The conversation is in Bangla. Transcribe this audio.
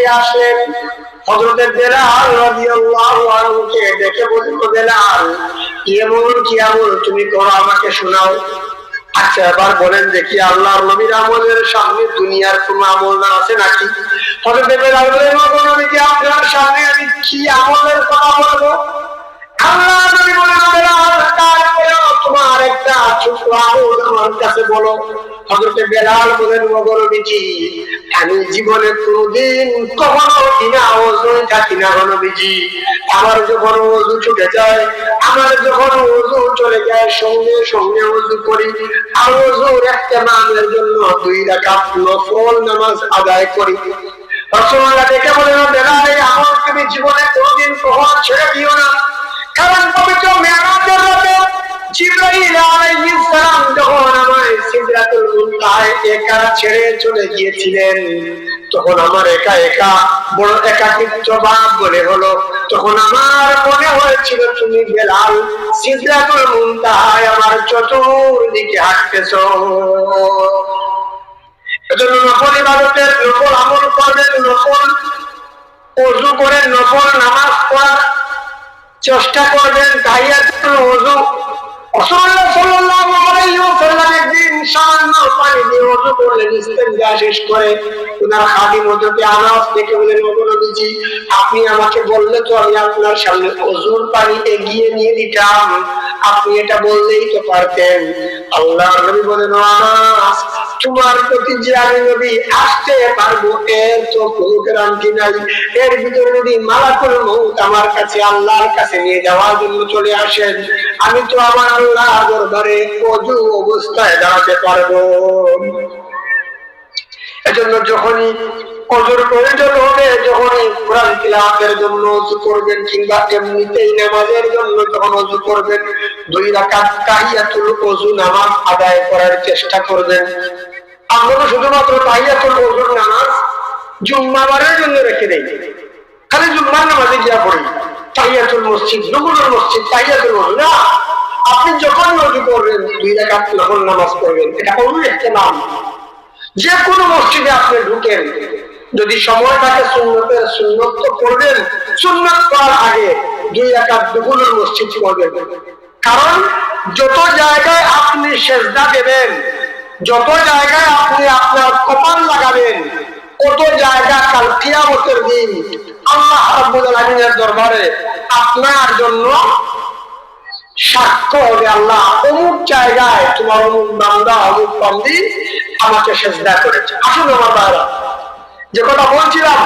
বেরিয়ে আসলেন। হযরত বেলাল রাদিয়াল্লাহু আনহুকে ডেকে বলল, বেলাল, এমন কি আমল তুমি করো আমাকে শোনাও। আচ্ছা এবার বলেন দেখি আল্লাহর নবীর আমলের সামনে দুনিয়ার কোন আমল না আছে নাকি? হযরত বেলাল বললেন, নবী আপনার সামনে আমি কি আমলের কথা বলবো? আল্লাহ নবী বলেন, বেলাল তারপরে তোমার একটা ছোট আমল আমার কাছে বলো। হযরত বেলাল বলেন, নবীজি আমি জীবনে কোনদিন কখনো বিনা ওযুয় থাকি না নবীজি। আমার যখন ওযু ছুটে যায়, আমার যখন ওযু চলে যায়, সঙ্গে সঙ্গে ওযু করি। আর ওযুর ইহতিমামের জন্য 2 রাকাত নফল নামাজ আদায় করি। রাসূলুল্লাহ দেখে বলেন, বেলাল এই আমল তুমি জীবনে কোনদিন কখনো ছেড়ে দিও না। কারণ পবিত্র মেরাজের রাতে জিবরাইল আলাইহিস সালাম যখন আমায় সিদরাতুল মুনতাহায় একা ছেড়ে চলে গিয়েছিলেন, তখন আমার একা একা বড় একাকিত্ব ভাব মনে হলো। তখন আমার মনে হয়েছিল তুমি বেলাল সিদরাতুল মুনতাহায় আমার চতুর্দিকে হাঁটতেছো। এজন্য নফল ইবাদতের নফল আমল করবেন, নফল ওযু করে নফল নামাজ পড়ার চেষ্টা করবেন। তাহিয়াতুল ওযু রাসূলুল্লাহ সাল্লাল্লাহু আলাইহি ওয়াসাল্লাম একদিন সামান্য পানি দিয়ে ওযু করলেন, ইস্তেনজা শেষ করে ওনার খাদিম হযরত আনাস থেকে বলেন, নবীজি আপনি আমাকে বললে তো আমি আপনার সামনে ওযুর পানি এগিয়ে নিয়ে দিতাম, আপনি এটা বললেই তো পারতেন। আল্লাহর নবী বলেন, আনাস তোমার প্রতি যে আমি নবী আসতে পারবো এর তো কোনো গ্যারান্টি নাই। এর ভিতরে যদি মালাকুল মউত আমার কাছে আল্লাহর কাছে নিয়ে যাওয়ার জন্য চলে আসেন, আমি তো আমার আল্লাহর দরবারে ওযু অবস্থায় দাঁড়াতে পারবো। এজন্য যখনই ওযুর প্রয়োজন হবে, যখনই কোরআন তিলাওয়াতের জন্য ওযু করবেন কিংবা এমনিতেই নামাজের জন্য যখন ওযু করবেন, 2 রাকাত তাহিয়াতুল ওযু নামাজ আদায় করার চেষ্টা করবেন। আমরা তো শুধুমাত্র তাহিয়াতুল ওযুর নামাজ জুম্মাবারের জন্য রেখে দেই, খালি জুম্মার নামাজে গিয়া পড়ি তাহিয়াতুল মসজিদ, নফল মসজিদ, তাহিয়াতুল ওযু না। আপনি যখন ওযু করবেন 2 রাকাত নফল নামাজ পড়বেন, এটা ওযুর ইহতিমাম। যে কোনো মসজিদে আপনি ঢুকেন, যদি সময় থাকে সুন্নতের সুন্নত তো পড়বেন, সুন্নত করার আগে 2 রাকাত নফল মসজিদ পড়বেন। কারণ যত জায়গায় আপনি সিজদা দেবেন, যত জায়গায় আপনি আপনার কপাল লাগাবেন, কত জায়গা কাল কিয়ামতের দিন আল্লাহ রাব্বুল আলামিনের দরবারে আপনার জন্য সাক্ষ্য হবে, আল্লাহ অমুক জায়গায় তোমার অমুক বান্দা অমুক বান্দি আমাকে সিজদা করেছে। আসুন আমার ভাইরা, যে কথা বলছিলাম